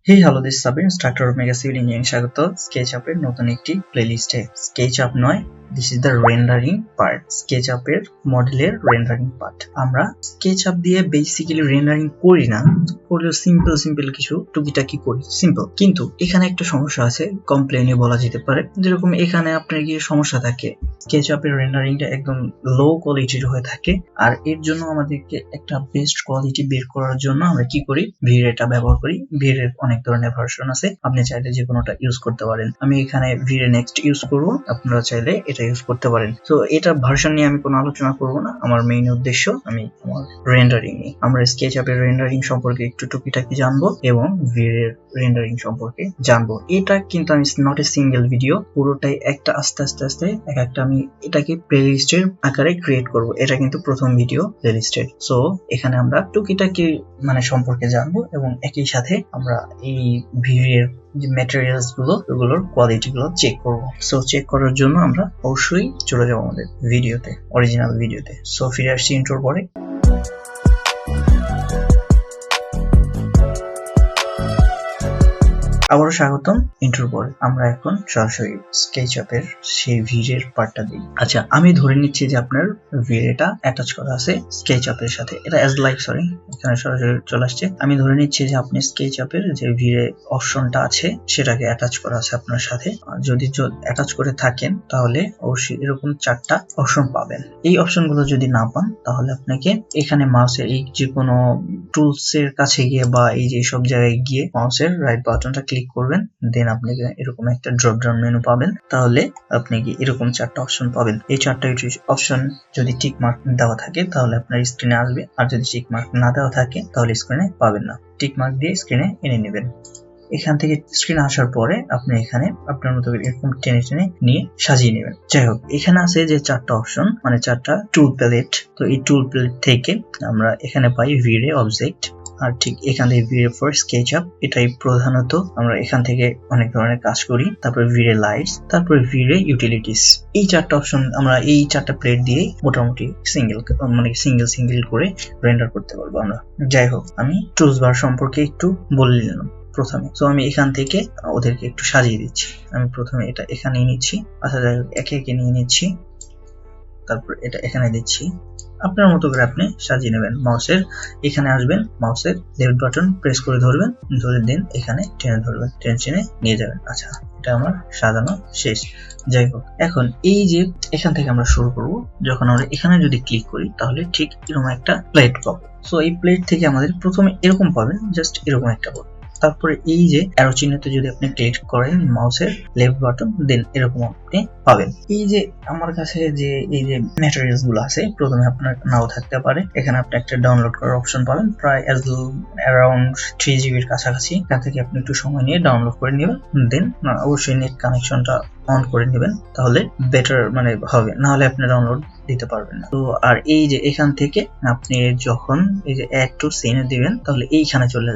Hey, hello, this is Sabir, instructor of Mega Civil Engineering স্বাগত SketchUp এর নতুন একটি প্লেলিস্টে। SketchUp নয়, this is the rendering part, SketchUp এর মডেলের রেন্ডারিং পার্ট। আমরা SketchUp দিয়ে বেসিক্যালি রেন্ডারিং করি না, করলেও সিম্পল কিছু টুকিটাকি করি, সিম্পল। কিন্তু এখানে একটা সমস্যা আছে, কমপ্লেইনে বলা যেতে পারে। যেরকম এখানে আপনার গিয়ে সমস্যা থাকে, SketchUp এর রেন্ডারিংটা একদম লো কোয়ালিটির হয়ে থাকে, আর এর জন্য আমাদেরকে একটা বেস্ট কোয়ালিটি বের করার জন্য আমরা কি করি, V-Rayটা ব্যবহার করি। V-Ray অনেক ধরনের ভার্সন আছে, আপনি চাইলে যে কোনোটা ইউজ করতে পারেন। আমি এখানে V-Ray নেক্সট ইউজ করব, আপনারা চাইলে এটা ইউজ করতে পারেন। তো এটা ভার্সন নিয়ে আমি কোনো আলোচনা করব না, আমার মেইন উদ্দেশ্য আমি আমার রেন্ডারিং নিয়ে। আমরা SketchUp এর রেন্ডারিং সম্পর্কে একটু টুকিটাকি জানবো এবং V-Ray রেন্ডারিং সম্পর্কে জানবো। এটা কিন্তু আমি নট এ সিঙ্গেল ভিডিও, পুরোটাই একটা আস্তে আস্তে একটা আমি এটাকে প্লেলিস্টের আকারে ক্রিয়েট করব। এটা কিন্তু প্রথম ভিডিও প্লেলিস্টের। সো এখানে আমরা টুকিটাকি সম্পর্কে জানবো এবং একই সাথে আমরা এই V-Ray যে ম্যাটেরিয়ালস গুলো, ওগুলোর কোয়ালিটি গুলো চেক করবো। সো চেক করার জন্য আমরা অবশ্যই চলে যাবো আমাদের ভিডিওতে, অরিজিনাল ভিডিওতে। সো ফিরে আসছি ইন্ট্রোর পরে। আবারও স্বাগতম ইন্ট্রোর পরে। আমরা এখন সরাসরি SketchUp এর সেই V-Ray পার্টটা দিই। আচ্ছা, আমি ধরে নিচ্ছি যে আপনার V-Rayটা অ্যাটাচ করা আছে SketchUp এর সাথে। এটা এখানে সরাসরি চলে আসছে। আমি ধরে নিচ্ছি যে আপনি SketchUp এর যে V-Ray অপশনটা আছে সেটাকে অ্যাটাচ করা আছে আপনার সাথে। যদি অ্যাটাচ করে থাকেন তাহলে অবশ্যই এরকম 4টা অপশন পাবেন। এই অপশনগুলো যদি না পান তাহলে আপনাকে এখানে মাউসের এই যে কোনো টুলস এর কাছে গিয়ে বা এই যে সব জায়গায় গিয়ে মাউসের রাইট বাটনটা ক্লিক করবেন, দেন আপনি এরকম একটা ড্রপ ডাউন মেনু পাবেন। তাহলে আপনি কি এরকম 4টা অপশন পাবেন। এই 4টা অপশন যদি টিক মার্ক দেওয়া থাকে তাহলে আপনার স্ক্রিনে আসবে, আর যদি টিক মার্ক না দেওয়া থাকে তাহলে স্ক্রিনে পাবেন না। টিক মার্ক দিয়ে স্ক্রিনে এনে নেবেন। এখান থেকে স্ক্রিনে আসার পরে আপনি এখানে আপনার মতো এরকম টেনে নিয়ে সাজিয়ে নেবেন। যাই হোক, এখানে আছে যে 4টা অপশন, 4টা টুল প্যালেট। তো এই টুল প্যালেট থেকে আমরা এখানে পাই V-Ray অবজেক্ট, আর ঠিক এখান থেকে V-Ray ফর SketchUp। এটাই প্রধানত আমরা এখান থেকে অনেক ধরনের কাজ করি। তারপরে V-Ray লাইটস, তারপরে V-Ray ইউটিলিটিস। এই 4টা অপশন আমরা এই 4টা প্লেট দিয়ে মোটামুটি সিঙ্গেল করে রেন্ডার করতে পারবো আমরা। যাই হোক, আমি টুলস বার সম্পর্কে একটু বলে নিলাম প্রথমে। তো আমি এখান থেকে ওদেরকে একটু সাজিয়ে দিচ্ছি। আমি প্রথমে এটা এখানে নিচ্ছি, আচ্ছা যাই হোক, একে নিয়ে নিচ্ছি, তারপর এটা এখানে দিচ্ছি। আপনার মতো করে আপনি সাজিয়ে নেবেন। মাউসের এখানে আসবেন, মাউসের লেফট বাটন প্রেস করে ধরে দেন এখানে টেনে ধরবেন, টেনে নিয়ে যাবেন। আচ্ছা, এটা আমার সাজানো শেষ। যাই হোক, এখন এই যে এখান থেকে আমরা শুরু করব। যখন আমরা এখানে যদি ক্লিক করি তাহলে ঠিক এরকম একটা প্লেট পাবো। সো এই প্লেট থেকে আমাদের প্রথমে এরকম পাবেন, জাস্ট এরকম একটা পাবেন। তারপরে এই যে অ্যারো চিহ্নতে যদি আপনি ক্লিক করেন মাউসের লেফট বাটন, দেন এরকম আপনি পাবেন। এই যে আমার কাছে যে এই যে ম্যাটেরিয়ালস গুলো আছে, প্রথমে আপনার নাও থাকতে পারে। এখানে আপনি একটা ডাউনলোড করার অপশন পাবেন, প্রায় অ্যারাউন্ড 3 GB এর কাছাকাছি। এখান থেকে আপনি একটু সময় নিয়ে ডাউনলোড করে নেবেন, দেন অবশ্যই নেট কানেকশনটা অন করে নেবেন, তাহলে বেটার হবে, না হলে আপনি ডাউনলোড দিতে পারবেন না। তো আর এই যে এখান থেকে আপনি যখন এই যে অ্যাড টু সিনে দিবেন তাহলে এইখানে চলে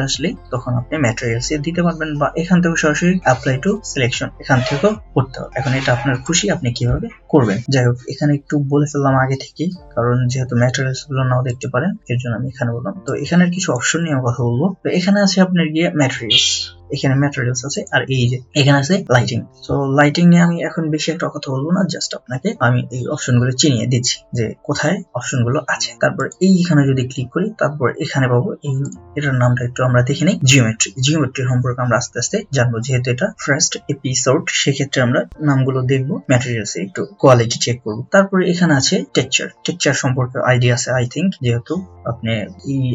আসলে তখন আপনি ম্যাটেরিয়ালস দিতে পারবেন, বা এখান থেকে সরাসরি অ্যাপ্লাই টু সিলেকশন এখান থেকেও করতে হবে। এখন এটা আপনার খুশি, আপনি কিভাবে করবেন। যাই হোক, এখানে একটু বলে ফেললাম আগে থেকেই, কারণ যেহেতু ম্যাটেরিয়ালস গুলো নাও দেখতে পারেন এর জন্য আমি এখানে বললাম। তো এখানের কিছু অপশন নিয়ে কথা বলবো। তো এখানে আছে আপনার গিয়ে ম্যাটেরিয়ালস, এখানে ম্যাটেরিয়ালস আছে, আর এই যে এখানে আছে লাইটিং। তো লাইটিং নিয়ে আমি এখন বেশি একটা কথা বলবো না, জাস্ট আপনাকে আমি এই অপশনগুলো চিনিয়ে দিচ্ছি যে কোথায় অপশনগুলো আছে। তারপর এইখানে যদি ক্লিক করি তারপর এখানে পাবো এটার নামটা একটু আমরা দেখে নিই, জিওমেট্রি সম্পর্কে আমরা আস্তে আস্তে জানবো, যেহেতু এটা ফার্স্ট এপিসোড, সেক্ষেত্রে আমরা নামগুলো দেখবো, ম্যাটেরিয়ালসে একটু কোয়ালিটি চেক করবো। তারপরে এখানে আছে টেক্সচার সম্পর্কে আইডিয়া আছে আই থিঙ্ক, যেহেতু আপনি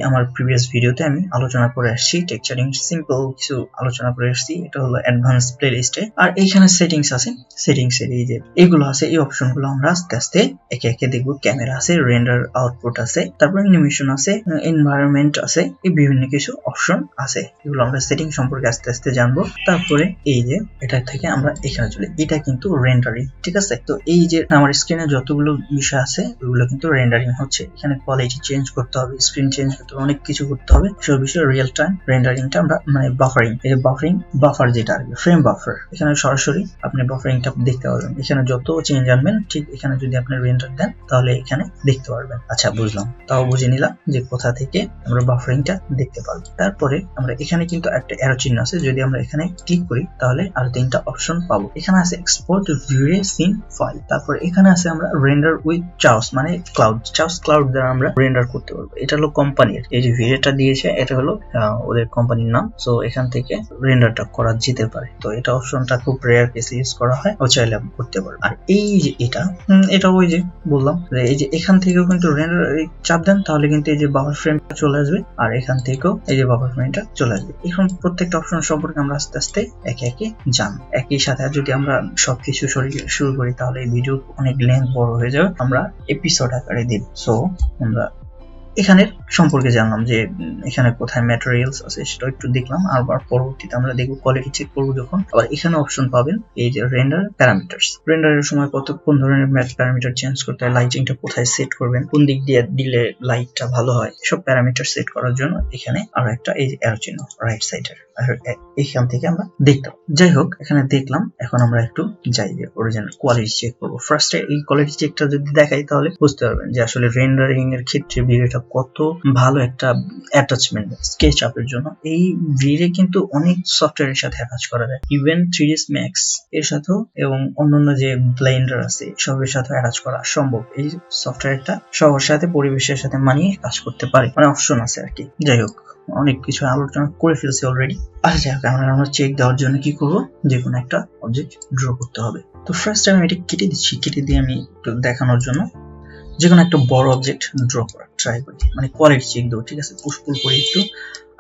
আমার প্রিভিয়াস ভিডিওতে আমি আলোচনা করে আসছি টেক্সচারিং, সিম্পল কিছু আলোচনা করে আসছি। এটা হলো অ্যাডভান্স প্লেলিস্টে। আর এইখানে সেটিংস আছে, সেটিংসের এই যে এগুলো আছে, এই অপশনগুলো আমরা আস্তে আস্তে একে দেখবো। ক্যামেরা আছে, রেন্ডার আউটপুট আছে, তারপর অ্যানিমেশন আছে, এনভায়রনমেন্ট আছে, এই বিভিন্ন কিছু অপশন আছে। এগুলো আমরা সেটিং সম্পর্কে আস্তে আস্তে জানবো। তারপরে এই যে এটা থেকে আমরা এখানে চলে, এটা কিন্তু রেন্ডারিং, ঠিক আছে। তো এই যে আমার স্ক্রিনে যতগুলো বিষয় আছে ওগুলো কিন্তু রেন্ডারিং হচ্ছে। এখানে কোয়ালিটি চেঞ্জ করতে হবে, স্ক্রিন চেঞ্জ করতে হবে, অনেক কিছু করতে হবে। সব বিষয়ে রিয়েল টাইম রেন্ডারিংটা আমরা বাফারিং, এই যে বাফারিং বাফার যেটা আর কি ফ্রেম বাফার, এখানে সরাসরি আপনি বাফারিংটা দেখতে পারবেন। এখানে যত চেঞ্জ আনবেন ঠিক এখানে যদি আপনি রেন্ডার দেন তাহলে এখানে দেখতে পারবেন। আচ্ছা বুঝলাম, তাও বুঝে নিলাম যে কোথা থেকে আমরা বাফারিংটা দেখতে পারবো। তারপরে আমরা এখানে কিন্তু একটা অ্যারো চিহ্ন আছে, যদি আমরা এখানে ক্লিক করি তাহলে আর 3টা অপশন পাবো। এখানে আছে এক্সপোর্ট V-Ray সিন ফাইল, তারপর এখানে আছে আমরা রেন্ডার উইথ চার্স মানে চার্স ক্লাউড দ্বারা আমরা রেন্ডার করতে পারবো। এটা হলো কোম্পানির, এই যে V-Rayটা দিয়েছে এটা হলো ওদের কোম্পানির নাম। সো এখান থেকে রেন্ডারটা করা যেতে পারে। তো এটা অপশনটা খুব রেয়ার কেসে ইউজ করা হয়, ও চাইলে আপনি করতে পারবেন। আর এই যে এটা ওই যে বললাম যে এই যে এখান থেকেও কিন্তু রেন্ডার চাপ দেন তাহলে কিন্তু এই যে বাফার ফ্রেমটা চলে আসবে, আর এখান থেকেও এই যে বাফার ফ্রেমটা চলে আসবে। এখন প্রত্যেকটা অপশন সম্পর্কে আমরা আস্তে আস্তে একে একে জানবো। একই সাথে যদি আমরা সবকিছু শুরু করি তাহলে এই ভিডিও অনেক লেন্থ বড় হয়ে যাবে, আমরা এপিসোড আকারে দেব। সো আমরা এখানে সম্পর্কে জানলাম যে এখানে কোথায় ম্যাটেরিয়ালস আছে সেটা একটু দেখলাম। আবার পরবর্তীতে আমরা দেখব কোয়ালিটি চেক করব যখন। আবার এখানে অপশন পাবেন এই যে রেন্ডার প্যারামিটারস, রেন্ডারের সময় কোন ধরনের প্যারামিটার চেঞ্জ করতে হয়, লাইটিংটা কোথায় সেট করবেন, কোন দিক দিয়ে দিলে লাইটটা ভালো হয়, সব প্যারামিটার সেট করার জন্য এখানে আরো একটা এই যে অ্যারো চিহ্ন রাইট সাইডের, এখান থেকে আমরা দেখতাম। যাই হোক এখানে দেখলাম, এখন আমরা একটু যাই যে অরিজিনাল কোয়ালিটি চেক করব। ফার্স্টে এই কোয়ালিটি চেকটা যদি দেখাই তাহলে বুঝতে পারবেন যে আসলে রেন্ডারিং এর ক্ষেত্রে ভিডিওটা কত ভালো একটা অ্যাটাচমেন্ট SketchUp এর জন্য। এই V-Ray কিন্তু অনেক সফটওয়্যারের সাথে অ্যাটাচ করা যায়, ইভেন 3ds Max এর সাথেও এবং অন্যান্য যে ব্লেন্ডার আছে সবের সাথে অ্যাটাচ করা সম্ভব। এই সফটওয়্যারটা সবার সাথে পরিবেশের সাথে মানিয়ে কাজ করতে পারে, মানে অপশন আছে আর কি। যাই হোক অনেক কিছু আলোচনা করে ফেলছি অলরেডি। আচ্ছা যাই হোক আমরা চেক দেওয়ার জন্য কি করব, যে কোনো একটা অবজেক্ট ড্র করতে হবে। তো ফার্স্ট আমি এটা কেটে দিচ্ছি, কেটে দিয়ে আমি একটু দেখানোর জন্য যে কোনো একটা বড় অবজেক্ট ড্র করার ট্রাই করি, মানে কোয়ালিটি চেক দেবো। ঠিক আছে, পুশ-পুল করি একটু।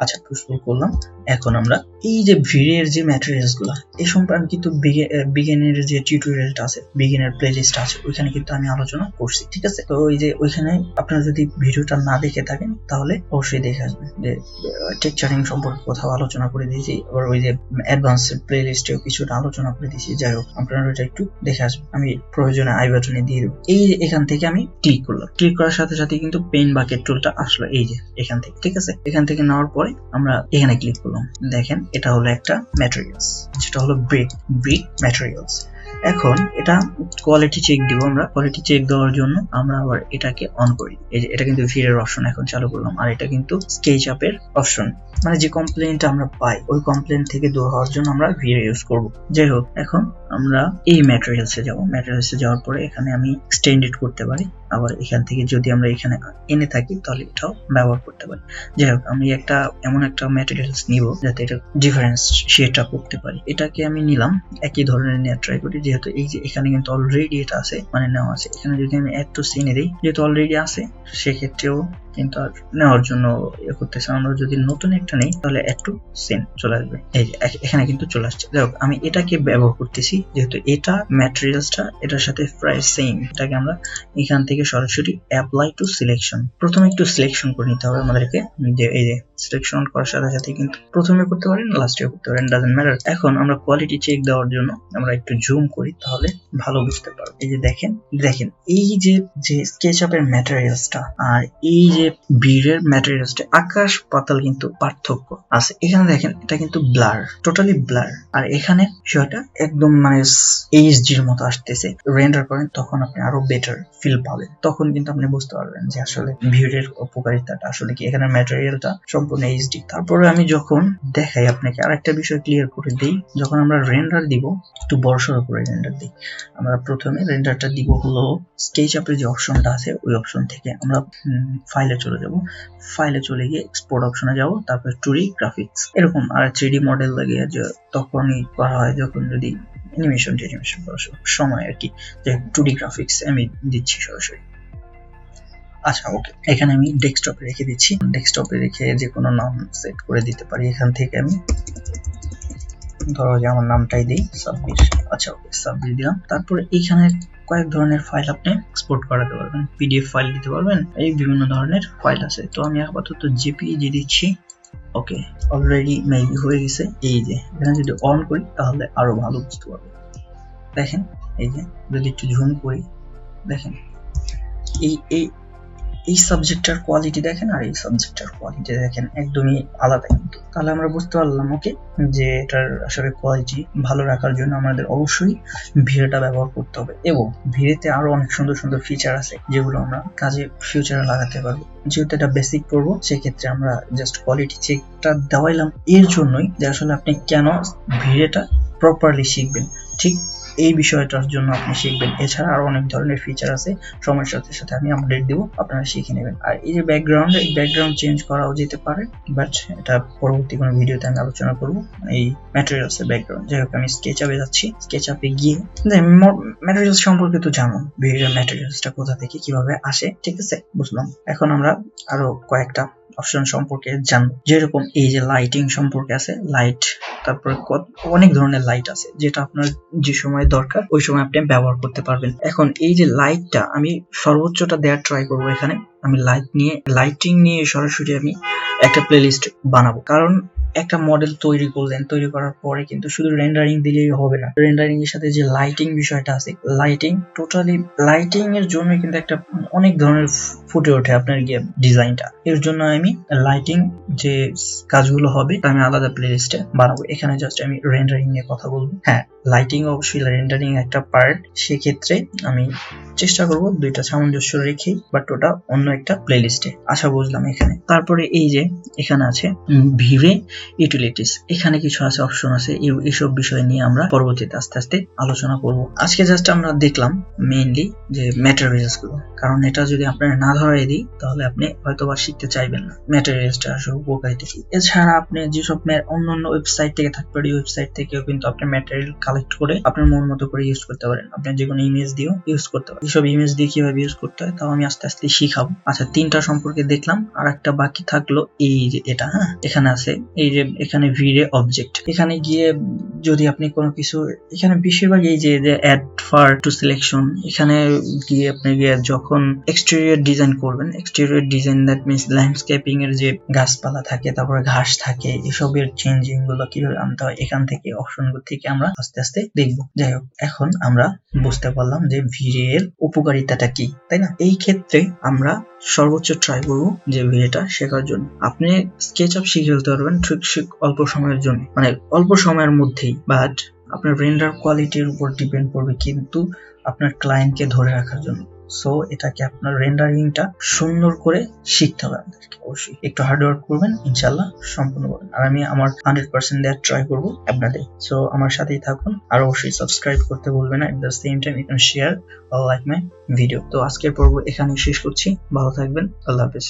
আচ্ছা পুশ-পুল করলাম। এখন আমরা এই যে V-Ray এর যে ম্যাটেরিয়ালস গুলা এই সম্পর্কে কিন্তু বিগিনের যে টিউটোরিয়ালটা আছে, বিগিনার প্লেলিস্ট আছে, ওইখানে কিন্তু আমি আলোচনা করছি। ঠিক আছে, তো ওই যে ওইখানে আপনারা যদি ভিডিওটা না দেখে থাকেন তাহলে অবশ্যই দেখে আসবেন যে টেক্সচারিং সম্পর্কে কোথাও আলোচনা করে দিয়েছি, আবার ওই যে অ্যাডভান্স প্লেলিস্টেও কিছুটা আলোচনা করে দিয়েছি। যাই হোক আপনারা ওইটা একটু দেখে আসবেন, আমি প্রয়োজনে আই বাটনে দিয়ে দেবো। এই যে এখান থেকে আমি ক্লিক করলাম, ক্লিক করার সাথে সাথে কিন্তু পেন বাকেট টুলটা আসলো এই যে এখান থেকে। ঠিক আছে, এখান থেকে নেওয়ার পরে আমরা এখানে ক্লিক করলাম। দেখেন এটা হলো একটা ম্যাটেরিয়ালস, যেটা হলো ব্রিক ম্যাটেরিয়ালস। এখন এটা কোয়ালিটি চেক দিব। আমরা কোয়ালিটি চেক দেওয়ার জন্য আমরা আবার এটাকে অন করি। এই যে এটা কিন্তু V-Ray এর অপশন এখন চালু করলাম, আর এটা কিন্তু SketchUp এর অপশন, মানে যে কমপ্লেইনটা আমরা পাই ওই কমপ্লেইন থেকে দূর হওয়ার জন্য আমরা V-Ray ইউজ করব। যাই হোক এখন আমরা এই ম্যাটেরিয়ালসে যাব। ম্যাটেরিয়ালসে যাওয়ার পরে এখানে আমি এক্সটেন্ডেড করতে পারি, আবার এখান থেকে যদি আমরা এখানে এনে থাকি তাহলে এটাও ব্যবহার করতে পারি। যাই হোক আমি এমন একটা ম্যাটেরিয়ালস নিব যাতে এটা ডিফারেন্স শেডটা করতে পারি। এটাকে আমি নিলাম, একই ধরনের নেওয়ার ট্রাই করি, যেহেতু এই যে এখানে কিন্তু অলরেডি এটা আছে, মানে নেওয়া আছে। এখানে যদি আমি অ্যাড টু সিনে দিই, যেহেতু অলরেডি আছে সেক্ষেত্রেও কিন্তু আর নেওয়ার জন্য ইয়ে করতেছে। আমরা যদি নতুন একটা নেই তাহলে অ্যাড টু সিন চলে আসবে, এই যে এখানে কিন্তু চলে আসছে। যাই হোক আমি এটাকে ব্যবহার করতেছি, যেহেতু এটা ম্যাটেরিয়ালসটা এটার সাথে প্রায় সেম। এটাকে আমরা এখান থেকে সরাসরি অ্যাপ্লাই টু সিলেকশন, প্রথমে একটু সিলেকশন করে নিতে হবে আমাদেরকে। যে এই যে সিলেকশন করার সাথে সাথে কিন্তু প্রথমে করতে পারেন লাস্টে করতে পারেন, ডাজন্ট ম্যাটার। এখন আমরা কোয়ালিটি চেক দেওয়ার জন্য আমরা একটু জুম করি তাহলে ভালো বুঝতে পারবো। এই যে দেখেন এই যে SketchUp এর ম্যাটেরিয়ালসটা আর এই যে V-Ray এর ম্যাটেরিয়ালসটা আকাশ পাতাল কিন্তু পার্থক্য আছে। এখানে দেখেন এটা কিন্তু ব্লার, টোটালি ব্লার, আর এখানে বিষয়টা একদম মানে HD এর মতো আসতেছে। রেন্ডার করেন তখন আপনি আরো বেটার ফিল পাবেন, তখন কিন্তু আপনি বুঝতে পারবেন যে আসলে V-Ray এর উপকারিতাটা আসলে কি। এখানে ম্যাটেরিয়ালটা সম্পূর্ণ HD। তারপরে আমি যখন দেখাই আপনাকে আরেকটা বিষয় ক্লিয়ার করে দিই, যখন আমরা রেন্ডার দিব একটু বড়সড় করে রেন্ডার দিই। আমরা প্রথমে রেন্ডারটা দিব হলো SketchUp এর যে অপশনটা আছে ওই অপশন থেকে আমরা ফাইলে চলে যাব, ফাইলে চলে গিয়ে এক্সপোর্ট অপশনে যাব, তারপর 2D গ্রাফিক্স এরকম আর 3D মডেল লাগিয়ে তখনই করা হয় যখন যদি অ্যানিমেশন করার সময় আর কি। যে 2D গ্রাফিক্স আমি দিচ্ছি সরাসরি। আচ্ছা ওকে, এখানে আমি ডেস্কটপে রেখে দিচ্ছি। ডেস্কটপে রেখে যে কোনো নাম সেট করে দিতে পারি। এখান থেকে আমি ধরো যে আমার নামটাই দিই সাব্বির। আচ্ছা ওকে সাব্বির দিলাম। তারপরে এইখানে কয়েক ধরনের ফাইল আপনি এক্সপোর্ট করাতে পারবেন, PDF ফাইল দিতে পারবেন, এই বিভিন্ন ধরনের ফাইল আছে। তো আমি আপাতত JPEG দিচ্ছি। ওকে অলরেডি মেবি হয়ে গেছে। এই যে এখানে যদি অন করি তাহলে আরো ভালো বুঝতে পারবেন। দেখেন এই যে যদি একটু জুম করি দেখেন এই সাবজেক্টটার কোয়ালিটি দেখেন আর এই সাবজেক্টটার কোয়ালিটি দেখেন, একদমই আলাদা কিন্তু। তাহলে আমরা বুঝতে পারলাম ওকে যে এটার আসলে কোয়ালিটি ভালো রাখার জন্য আমাদের অবশ্যই ভিরেটা ব্যবহার করতে হবে, এবং ভিরেতে আরো অনেক সুন্দর সুন্দর ফিচার আছে যেগুলো আমরা কাজে ফিউচারে লাগাতে পারবো। যেহেতু এটা বেসিক পড়বো, সেক্ষেত্রে আমরা জাস্ট কোয়ালিটি চেকটা দেওয়াইলাম এর জন্যই যে আসলে আপনি কেন ভিরেটা প্রপারলি শিখবেন, ঠিক এই বিষয়টার জন্য আপনি শিখবেন। এছাড়া আরো অনেক ধরনের ফিচার আছে, সময়ের সাথে সাথে আমি আপডেট দিব, আপনারা শিখে নেবেন। আর এই যে ব্যাকগ্রাউন্ড চেঞ্জ করাও যেতে পারে, বাট এটা পরবর্তী কোনো ভিডিওতে আমি আলোচনা করব। এই ম্যাটেরিয়ালস এর ব্যাকগ্রাউন্ড, যাই হোক আমি স্কেচআপে যাচ্ছি। স্কেচআপে গিয়ে ম্যাটেরিয়ালস সম্পর্কে তো জানো, ভিডিও ম্যাটেরিয়ালসটা কোথা থেকে কিভাবে আসে, ঠিক আছে, বুঝলাম। এখন আমরা আরো কয়েকটা অপশন সম্পর্কে জানবো, যেরকম এই যে লাইটিং সম্পর্কে আছে, লাইট, তারপরে অনেক ধরনের লাইট আছে যেটা আপনার যে সময় দরকার ওই সময় আপনি ব্যবহার করতে পারবেন। এখন এই যে লাইটটা আমি সর্বোচ্চটা দেওয়ার ট্রাই করবো। এখানে আমি লাইটিং নিয়ে সরাসরি আমি একটা প্লেলিস্ট বানাবো, কারণ একটা মডেল তৈরি করলেন, তৈরি করার পরে কিন্তু শুধু রেন্ডারিং দিলেই হবে না। রেন্ডারিং এর সাথে যে লাইটিং বিষয়টা আছে, লাইটিং এর জন্য কিন্তু একটা অনেক ধরনের ফুটে ওঠে আপনার গিয়ে ডিজাইনটা। এর জন্য আমি লাইটিং যে কাজগুলো হবে আমি আলাদা প্লেলিস্টে বানাবো। এখানে জাস্ট আমি রেন্ডারিং নিয়ে কথা বলবো। হ্যাঁ, লাইটিং অবশ্যই রেন্ডারিং একটা পার্ট, সেক্ষেত্রে আমি চেষ্টা করব দুইটা সামঞ্জস্য রেখেই, বাট ওটা অন্য একটা প্লেলিস্টে। আশা বুঝলাম এখানে। তারপরে এই যে এখানে আছে ভিরে ইউটিলিটিস, এখানে কিছু আছে অপশন আছে, এইসব বিষয় নিয়ে আমরা পরবর্তীতে আস্তে আস্তে আলোচনা করব। আজকে জাস্ট আমরা দেখলাম মেইনলি যে ম্যাটেরিয়ালস গুলো, কারণ এটা যদি আপনারা না ধরাই দিই তাহলে আপনি হয়তো বা শিখতে চাইবেন না ম্যাটেরিয়ালসটা আসলে উপকারিতা কি। এছাড়া আপনি যেসব অন্য ওয়েবসাইট থেকে থাকতে পারে, ওয়েবসাইট থেকেও কিন্তু আপনি ম্যাটেরিয়াল কালেক্ট করে আপনার মন মতো করে ইউজ করতে পারেন। আপনি যে কোনো ইমেজ দিয়েও ইউজ করতে পারেন। এইসব ইমেজ দিয়ে কিভাবে ইউজ করতে হয় তাও আমি আস্তে আস্তে শিখাবো। আচ্ছা, তিনটা সম্পর্কে দেখলাম, আর একটা বাকি থাকলো এই যে এটা। হ্যাঁ, এখানে আছে এই যে এখানে ভিরে অবজেক্ট। এখানে গিয়ে যদি আপনি কোনো কিছু, এখানে বেশিরভাগ এই যে অ্যাড ফার টু সিলেকশন, এখানে গিয়ে আপনি যখন এক্সটেরিয়র ডিজাইন করবেন, exterior design that means landscaping এর যে গাছপালা থাকে, তারপরে ঘাস থাকে, এসবের চেঞ্জিং গুলো কিভাবে আনতে হয়, এখান থেকে অপশনগুলো থেকে আমরা আস্তে আস্তে দেখবো। যাই হোক, এখন আমরা বুঝতে পারলাম যে ভিরে এর উপকারিতাটা কি, তাই না? এই ক্ষেত্রে আমরা সর্বোচ্চ ট্রাই করবো যে ভিরেটা শেখার জন্য। আপনি স্কেচআপ শিখে ফেলতে পারবেন ঠিক অল্প সময়ের জন্য, মানে অল্প সময়ের মধ্যেই, বাট আপনার রেন্ডার কোয়ালিটির উপর ডিপেন্ড করবে কিন্তু আপনার ক্লায়েন্টকে ধরে রাখার জন্য। সো এটাকে আপনার রেন্ডারিংটা সুন্দর করে শিখতে হবে আপনাদেরকে। অবশ্যই একটু হার্ড ওয়ার্ক করবেন, ইনশাল্লাহ সম্পূর্ণ করবেন। আর আমি আমার 100% দেওয়ার ট্রাই করবো আপনাদের। সো আমার সাথেই থাকুন, আর অবশ্যই সাবস্ক্রাইব করতে ভুলবেন না। At the same time you can share or like my video. তো আজকের পর্ব এখানেই শেষ করছি। ভালো থাকবেন, আল্লাহ হাফেজ।